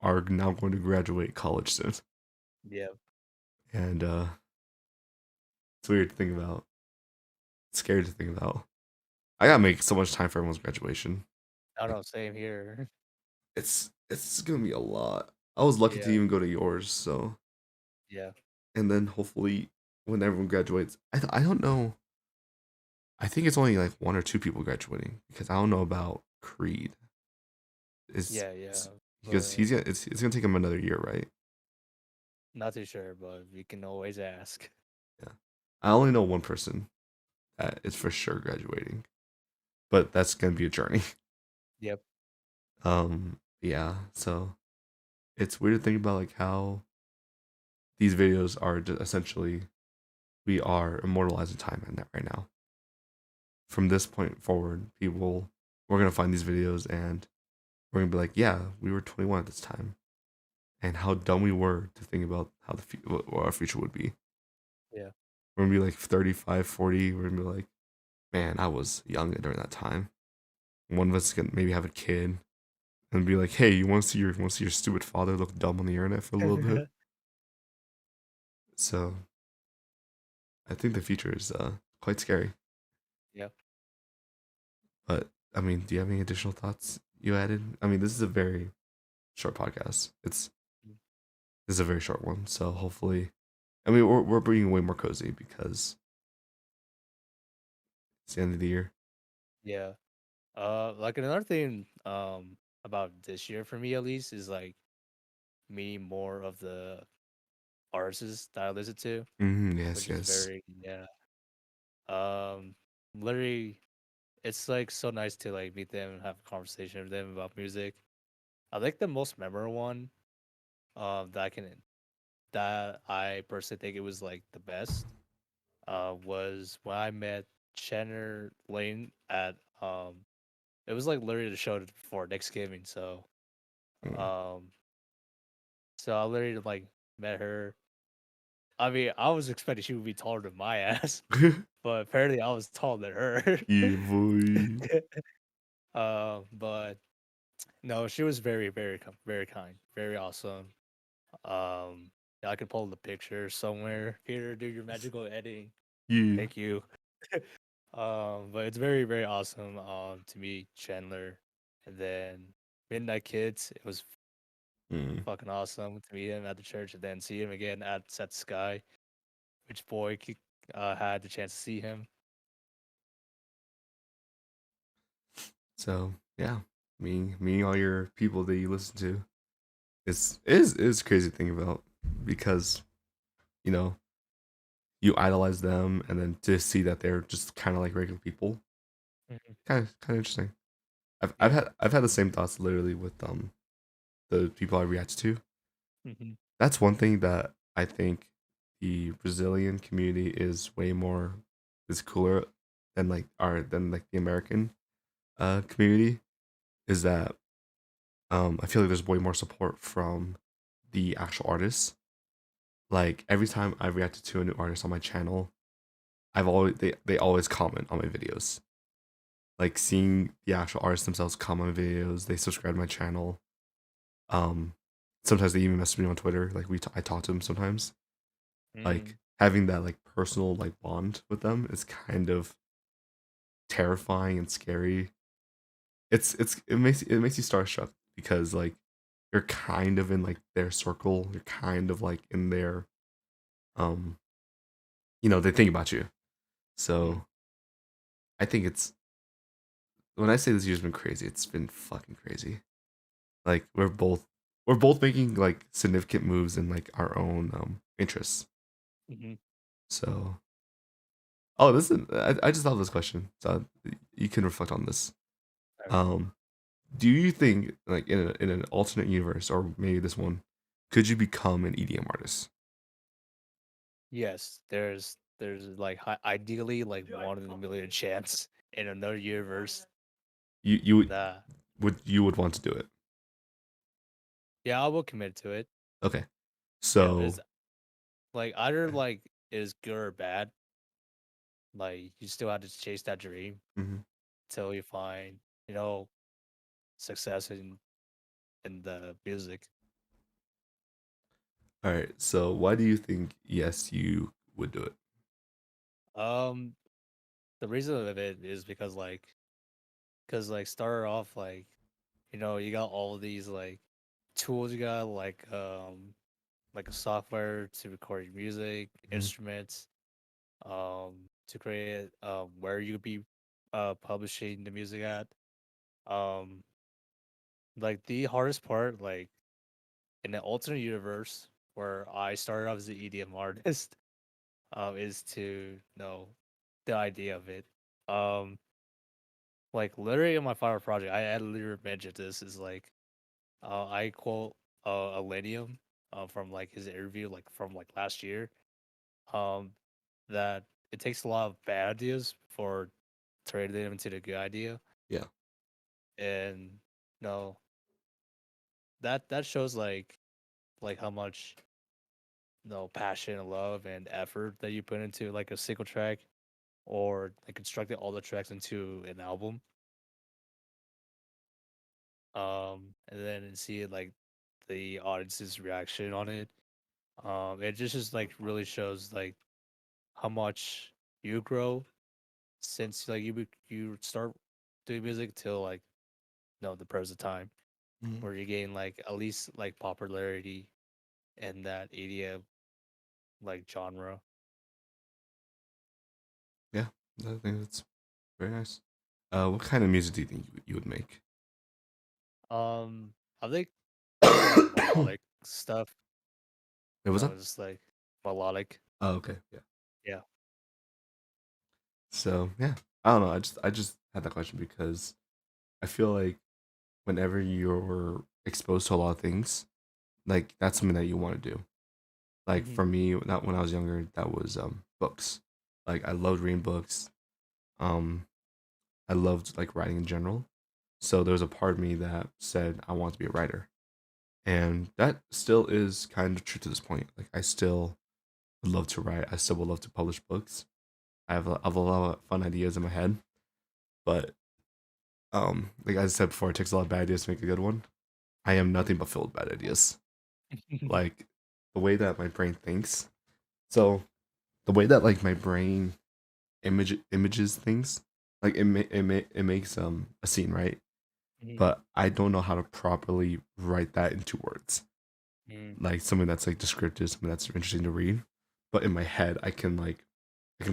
Speaker 2: are now going to graduate college soon.
Speaker 1: Yep.
Speaker 2: And it's weird to think about. It's scary to think about. I gotta make so much time for everyone's graduation.
Speaker 1: I don't
Speaker 2: Like
Speaker 1: know. Same here.
Speaker 2: it's gonna be a lot. I was lucky to
Speaker 1: Yeah.
Speaker 2: even go to yours, so
Speaker 1: Yeah.
Speaker 2: and then hopefully when everyone graduates, I don't know. I think it's only like one or two people graduating because I don't know about Creed.
Speaker 1: Yeah. Yeah.
Speaker 2: Because
Speaker 1: But
Speaker 2: it's gonna take him another year, right?
Speaker 1: not too sure. But we can always ask.
Speaker 2: Yeah. I only know one person that is for sure graduating, but that's gonna be a journey.
Speaker 1: Yep.
Speaker 2: Yeah. So it's weird to think about like how these videos are just essentially we are immortalizing time in that right now. From this point forward, we're gonna find these videos and we're gonna be like, yeah, we were 21 at this time, and how dumb we were to think about how what our future would be.
Speaker 1: Yeah.
Speaker 2: We're gonna be like 35, 40. We're gonna be like, man, I was young during that time. One of us can maybe have a kid and be like, hey, you want to see your stupid father look dumb on the internet for a little bit? So I think the future is quite scary.
Speaker 1: Yep.
Speaker 2: But I mean, do you have any additional thoughts you added? I mean, this is a very short podcast. This is a very short one, so hopefully, I mean, we're being way more cozy because it's the end of the year.
Speaker 1: Yeah. Like another thing, about this year for me at least is like meeting more of the artists that I listen to,
Speaker 2: Yes,
Speaker 1: which is
Speaker 2: yes.
Speaker 1: very yeah. Um, literally, it's like so nice to like meet them and have a conversation with them about music. I think the most memorable one, that I personally think it was like the best, was when I met Chandler Lane at it was like literally the show before Thanksgiving,
Speaker 2: Mm.
Speaker 1: um, so I literally like met her. I mean, I was expecting she would be taller than my ass, but apparently I was taller than her.
Speaker 2: Yeah, boy.
Speaker 1: But no, she was very, very kind, very awesome. Yeah, I could pull the picture somewhere. Here, do your magical editing.
Speaker 2: Yeah.
Speaker 1: Thank you. But it's very, very awesome. To meet Chandler, and then Midnight Kids. It was
Speaker 2: Mm.
Speaker 1: fucking awesome to meet him at the church, and then see him again at Set Sky. Which boy had the chance to see him?
Speaker 2: So yeah. meeting all your people that you listen to. It's crazy to think about because you know you idolize them and then to see that they're just kind of like regular people,
Speaker 1: Mhm.
Speaker 2: kind of interesting.
Speaker 1: Yeah.
Speaker 2: I've had the same thoughts literally with the people I react to.
Speaker 1: Mhm.
Speaker 2: That's one thing that I think the Brazilian community is cooler than like the American community is that I feel like there's way more support from the actual artists. Like every time I reacted to a new artist on my channel, they always comment on my videos. Like seeing the actual artists themselves comment on videos, they subscribe to my channel. Um, Sometimes they even message me on Twitter. Like I talk to them sometimes. Like
Speaker 1: Mm.
Speaker 2: having that like personal like bond with them is kind of terrifying and scary. It makes you starstruck because like you're kind of in like their circle. You're kind of like in their um they think about you.
Speaker 1: Mhm.
Speaker 2: So I think it's when I say this year's been crazy, it's been fucking crazy. Like we're both making like significant moves in like our own interests.
Speaker 1: Mhm.
Speaker 2: So oh, I just thought of this question, so you can reflect on this.
Speaker 1: Alright.
Speaker 2: Um, do you think like in an alternate universe or maybe this one, could you become an EDM artist?
Speaker 1: Yes, there's like ideally like 1 in a million chance in another universe
Speaker 2: You
Speaker 1: that
Speaker 2: would want to do it?
Speaker 1: yeah, I will commit to it.
Speaker 2: Okay,
Speaker 1: Yeah, but it's
Speaker 2: so
Speaker 1: like either like it is good or bad. Like you still have to chase that dream
Speaker 2: mhm.
Speaker 1: till you find, you know, success in the music.
Speaker 2: All right. So why do you think yes you would do it?
Speaker 1: Um, the reason of it is because like started off you got all of these like tools you got like a software to record your music,
Speaker 2: Mhm.
Speaker 1: instruments, to create where you could be publishing the music at. Um, like the hardest part, like in an alternate universe where I started off as an EDM artist, is to know the idea of it. Um, like literally in my final project, I literally mentioned this is like I quote Alenium from like his interview like from like last year. Um, that it takes a lot of bad ideas for turning them into the good idea,
Speaker 2: Yeah.
Speaker 1: and no, that shows like how much passion and love and effort that you put into like a single track or like constructing all the tracks into an album. And then see like the audience's reaction on it. It just like really shows like how much you grow since like you start doing music till like the present time
Speaker 2: Mhm.
Speaker 1: where you gain like at least like popularity in that EDM like genre.
Speaker 2: Yeah. I think that's very nice. What kind of music do you think you would make?
Speaker 1: I think more like
Speaker 2: Wait,
Speaker 1: melodic stuff.
Speaker 2: what's up?
Speaker 1: Just like melodic.
Speaker 2: Oh, okay. Yeah.
Speaker 1: Yeah.
Speaker 2: So yeah, I don't know. I just had that question because I feel like whenever you're exposed to a lot of things, like that's something that you want to do. Like
Speaker 1: Hmm.
Speaker 2: for me, not when I was younger, that was books. Like I loved reading books. Um, I loved like writing in general. So there was a part of me that said I want to be a writer, and that still is kind of true to this point. Like I still would love to write. I still would love to publish books. I have a lot of fun ideas in my head, but like I said before, it takes a lot of bad ideas to make a good one. I am nothing but filled with bad ideas. Like the way that my brain thinks. So the way that like my brain images things, like it makes a scene, right?
Speaker 1: Hmm.
Speaker 2: But I don't know how to properly write that into words.
Speaker 1: Hmm.
Speaker 2: Like something that's like descriptive, something that's interesting to read. But in my head, I can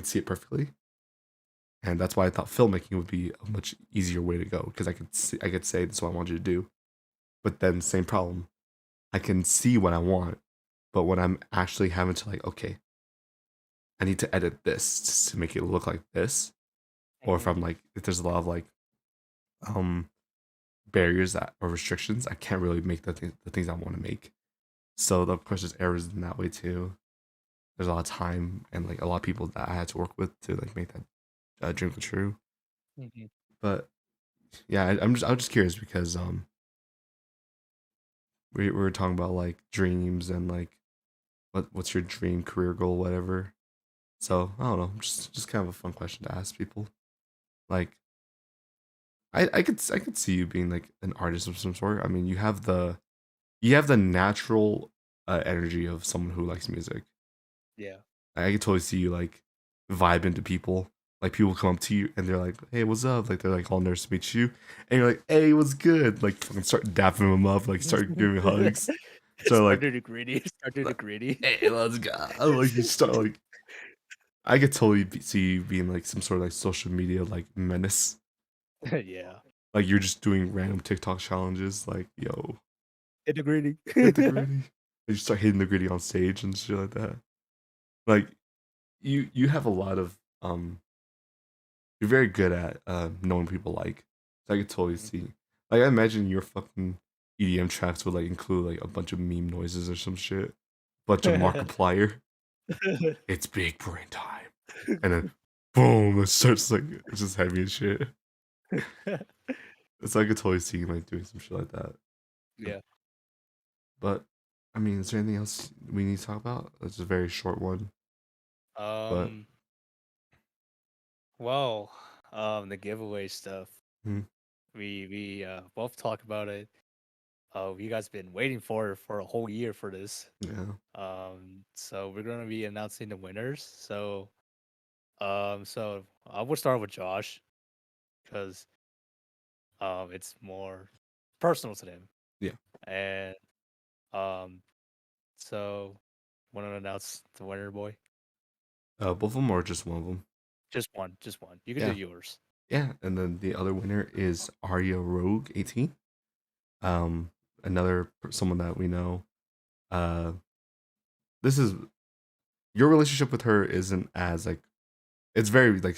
Speaker 2: see it perfectly. and that's why I thought filmmaking would be a much easier way to go because I could say this is what I want you to do, but then same problem. I can see what I want, but when I'm actually having to like, okay, I need to edit this to make it look like this, or if
Speaker 1: Mhm.
Speaker 2: I'm like, if there's a lot of like um barriers that or restrictions, I can't really make the things I want to make. So of course there's errors in that way too. There's a lot of time and like a lot of people that I had to work with to like make that dream come true.
Speaker 1: Mhm.
Speaker 2: But yeah, I'm just curious because we were talking about like dreams and like what's your dream career goal, whatever. So I don't know, just kind of a fun question to ask people. Like I could see you being like an artist of some sort. I mean, you have the natural energy of someone who likes music.
Speaker 1: Yeah.
Speaker 2: I could totally see you like vibing to people. Like people come up to you and they're like, "Hey, what's up?" Like they're like all nervous to meet you, and you're like, "Hey, what's good?" Like fucking start dapping them up, like start giving hugs. So
Speaker 1: Start
Speaker 2: like,
Speaker 1: doing the greedy. Start doing the greedy.
Speaker 2: "Hey, let's go!" Like you start like, I could totally see you being like some sort of like social media like menace.
Speaker 1: Yeah.
Speaker 2: Like you're just doing random TikTok challenges. Like, yo,
Speaker 1: Hit the greedy.
Speaker 2: hit the gritty. You start hitting the gritty on stage and shit like that. Like you have a lot of you're very good at knowing people like. So I could totally
Speaker 1: Mhm.
Speaker 2: see. Like I imagine your fucking EDM tracks would like include like a bunch of meme noises or some shit. Bunch of Markiplier. It's big brain time. And then boom, it starts like it's just heavy as shit. So I could totally see you like doing some shit like that.
Speaker 1: Yeah.
Speaker 2: But I mean, is there anything else we need to talk about? It's a very short one. But
Speaker 1: Um. Well, the giveaway stuff.
Speaker 2: mm,
Speaker 1: We both talk about it. You guys been waiting for a whole year for this.
Speaker 2: yeah.
Speaker 1: So we're gonna be announcing the winners. So I will start with Josh because it's more personal to them.
Speaker 2: Yeah.
Speaker 1: And um, so want to announce the winner, boy?
Speaker 2: Both of them or just one of them?
Speaker 1: Just one, just one. You can do
Speaker 2: Yeah.
Speaker 1: yours.
Speaker 2: Yeah. And then the other winner is Arya Rogue 18. Um, someone that we know. Uh, this is your relationship with her isn't as like it's very like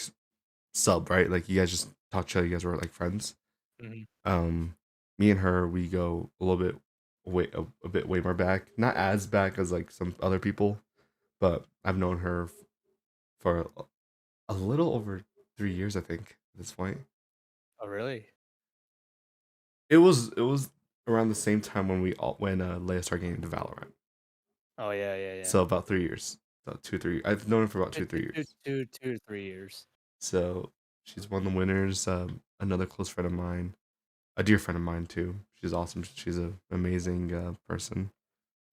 Speaker 2: sub right. Like you guys just talk to each other. You guys were like friends.
Speaker 1: Hmm.
Speaker 2: Um, me and her we go a little bit a bit way more back. Not as back as like some other people, but I've known her for a little over 3 years I think at this point.
Speaker 1: Oh, really?
Speaker 2: It was around the same time when Leia started getting into Valorant.
Speaker 1: Oh, yeah, yeah, yeah.
Speaker 2: So about 3 years. About 2 3. I've known her for about
Speaker 1: Two,
Speaker 2: 2 3 years.
Speaker 1: 2 to 3 years.
Speaker 2: So she's one of the winners. Another close friend of mine, a dear friend of mine too. She's awesome. She's an amazing person.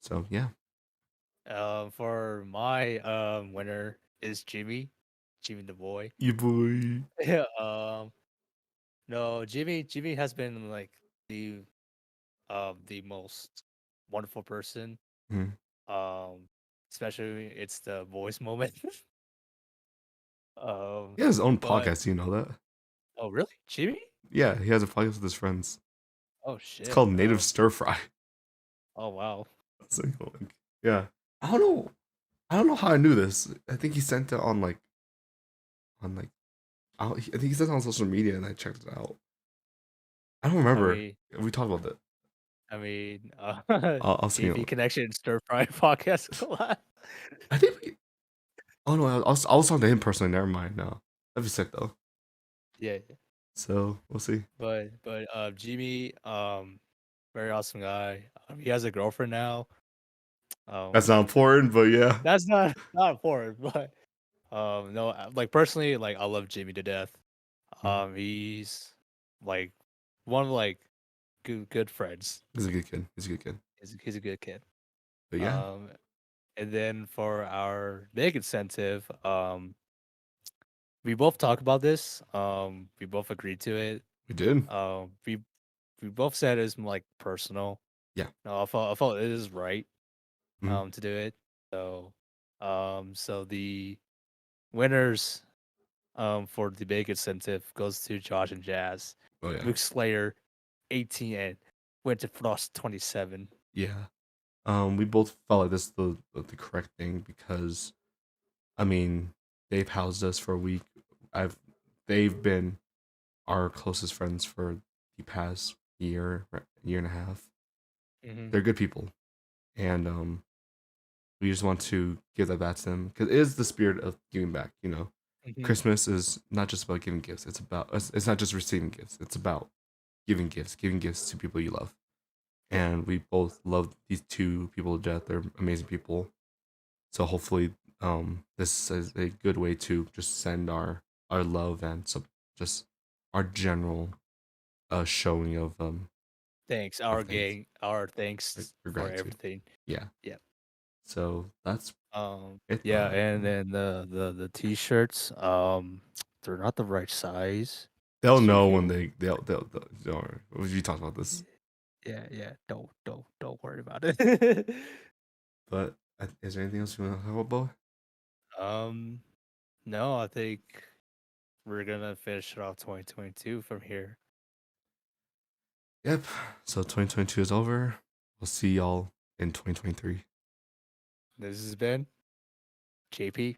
Speaker 2: So yeah,
Speaker 1: For my winner is Jimmy, Jimmy the boy.
Speaker 2: you boy.
Speaker 1: Yeah. No, Jimmy has been like the most wonderful person.
Speaker 2: Mhm.
Speaker 1: Um, Especially it's the voice moment.
Speaker 2: He has his own
Speaker 1: But
Speaker 2: podcast. You know that?
Speaker 1: oh, really, Jimmy?
Speaker 2: Yeah, he has a podcast with his friends.
Speaker 1: Oh
Speaker 2: It's
Speaker 1: shit.
Speaker 2: called Native Stir Fry.
Speaker 1: Oh wow.
Speaker 2: That's like, yeah. I don't know. I don't know how I knew this. I think he sent it on like I think he sent it on social media and I checked it out. I don't
Speaker 1: I
Speaker 2: remember.
Speaker 1: mean,
Speaker 2: We talked about that. I'll send you.
Speaker 1: TV connection stir fry podcast collab.
Speaker 2: I think we. Oh no, I was talking to him personally. Never mind. No, that'd be sick though.
Speaker 1: Yeah,
Speaker 2: So we'll see.
Speaker 1: but Jimmy, very awesome guy. He has a girlfriend now.
Speaker 2: That's
Speaker 1: Um,
Speaker 2: not important, but yeah.
Speaker 1: that's not important, but no, like personally, like I love Jimmy to death.
Speaker 2: Mm.
Speaker 1: He's like one of like good friends.
Speaker 2: He's a good kid. He's a good kid.
Speaker 1: He's a good kid.
Speaker 2: But yeah,
Speaker 1: Um, and then for our big incentive, we both talk about this. We both agreed to it.
Speaker 2: we did.
Speaker 1: We both said it's like personal.
Speaker 2: Yeah.
Speaker 1: No, I felt it is right
Speaker 2: Mm.
Speaker 1: to do it. So so the winners for the big incentive goes to Josh and Jazz.
Speaker 2: Oh yeah,
Speaker 1: Mookslayer 18 and Winterfrost 27.
Speaker 2: yeah. We both felt like this is the correct thing because I mean they've housed us for a week. I've they've been our closest friends for the past year and a half.
Speaker 1: Mm-hmm.
Speaker 2: They're good people, and we just want to give that back to them because it is the spirit of giving back. You know,
Speaker 1: Mm-hmm.
Speaker 2: Christmas is not just about giving gifts. It's not just receiving gifts. It's about giving gifts to people you love. And we both love these two people to death. They're amazing people. So hopefully, this is a good way to just send our love and some just our general showing
Speaker 1: Thanks,
Speaker 2: of
Speaker 1: our
Speaker 2: thanks,
Speaker 1: gang, our thanks
Speaker 2: or
Speaker 1: for
Speaker 2: gratitude.
Speaker 1: everything.
Speaker 2: Yeah.
Speaker 1: Yeah.
Speaker 2: So that's it.
Speaker 1: Yeah, and then the t-shirts, they're not the right size,
Speaker 2: They'll
Speaker 1: so
Speaker 2: know when
Speaker 1: you'll
Speaker 2: they'll don't worry. We talked about this,
Speaker 1: yeah, yeah. Don't worry about it.
Speaker 2: but is there anything else you want to talk about?
Speaker 1: um, no, I think we're gonna finish it off 2022 from here.
Speaker 2: Yep. So 2022 is over. We'll see y'all in 2023.
Speaker 1: This has been JP.